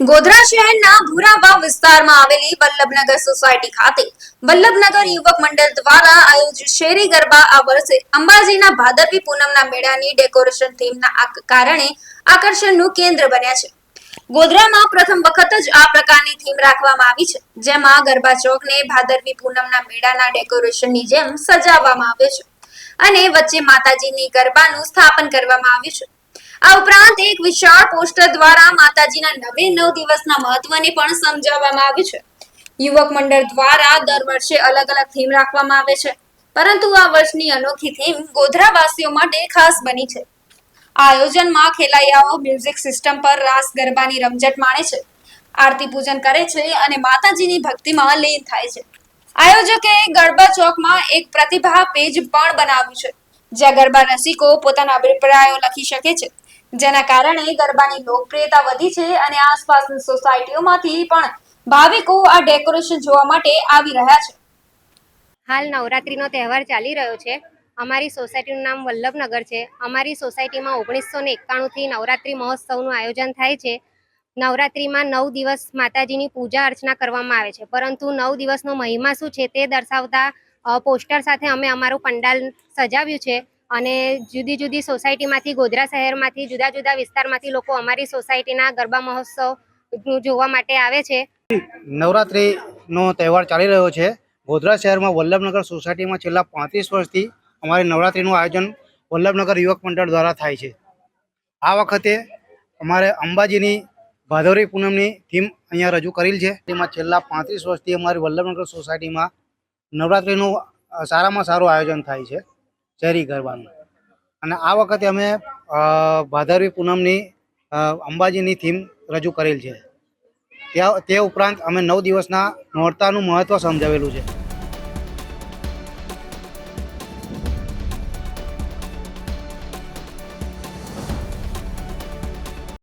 ગોધરા શહેરના ભૂરાવાવ વિસ્તારમાં આવેલી વલ્લભનગર સોસાયટી ખાતે વલ્લભનગર યુવક મંડળ દ્વારા આયોજિત શેરી ગરબા આ વર્ષે અંબાજીના ભાદરવી પૂનમના મેળાની ડેકોરેશન થીમના કારણે આકર્ષણનું કેન્દ્ર બન્યા છે। ગોધરામાં પ્રથમ વખત જ આ પ્રકારની થીમ રાખવામાં આવી છે, જેમાં ગરબા ચોકને ભાદરવી પૂનમના મેળાના ડેકોરેશનની જેમ સજાવવામાં આવ્યો છે અને વચ્ચે માતાજીની ગરબાનું સ્થાપન કરવામાં આવ્યું છે। આ ઉપરાંત એક વિશાળ પોસ્ટર દ્વારા માતાજીના 9 દિવસના મહત્વને પણ સમજાવવામાં આવ્યું છે। યુવક મંડળ દ્વારા દર વર્ષે અલગ અલગ થીમ રાખવામાં આવે છે, પરંતુ આ વર્ષની અનોખી થીમ ગોધરાવાસીઓ માટે ખાસ બની છે। આ આયોજનમાં ખેલૈયાઓ મ્યુઝિક સિસ્ટમ પર રાસ ગરબાની રમઝટ માણે છે, આરતી પૂજન કરે છે અને માતાજીની ભક્તિમાં લીન થાય છે। આયોજકે ગરબા ચોકમાં એક પ્રતિભા પેજ પણ બનાવ્યું છે, જ્યાં ગરબા રસિકો પોતાના અભિપ્રાયો લખી શકે છે, જેના કારણે ગરબાની લોકપ્રિયતા વધી છે અને આસપાસની સોસાયટીઓમાંથી પણ ભાવિકો આ ડેકોરેશન જોવા માટે આવી રહ્યા છે। હાલ નવરાત્રીનો તહેવાર ચાલી રહ્યો છે। અમારી સોસાયટીનું નામ વલ્લભનગર છે। અમારી સોસાયટીમાં 1991 થી નવરાત્રી મહોત્સવનું આયોજન થાય છે। નવરાત્રીમાં 9 દિવસ માતાજીની પૂજા અર્ચના કરવામાં આવે છે, પરંતુ 9 દિવસનો મહિમા શું છે તે દર્શાવતા પોસ્ટર સાથે અમે અમારું પંડાલ સજાવ્યું છે અને જુદી જુદી સોસાયટીમાંથી, ગોધરા શહેરમાંથી, જુદા જુદા વિસ્તારમાંથી લોકો અમારી સોસાયટીના ગરબા મહોત્સવ જોવા માટે આવે છે। નવરાત્રીનો તહેવાર ચાલી રહ્યો છે। ગોધરા શહેરમાં વલ્લભનગર સોસાયટીમાં છેલ્લા 35 વર્ષથી અમારી નવરાત્રીનું આયોજન વલ્લભનગર યુવક મંડળ દ્વારા થાય છે। આ વખતે અમારે અંબાજીની ભાદરવી પૂનમની થીમ અહીંયા રજૂ કરેલ છે। તેમાં છેલ્લા 35 વર્ષથી અમારી વલ્લભનગર સોસાયટીમાં નવરાત્રીનું સારામાં સારું આયોજન થાય છે, શહેરી ગરબાનું। અને આ વખતે અમે ભાદરવી પૂનમની અંબાજીની થીમ રજૂ કરેલ છે। તે ઉપરાંત અમે 9 દિવસના નોરતાનું મહત્ત્વ સમજાવેલું છે।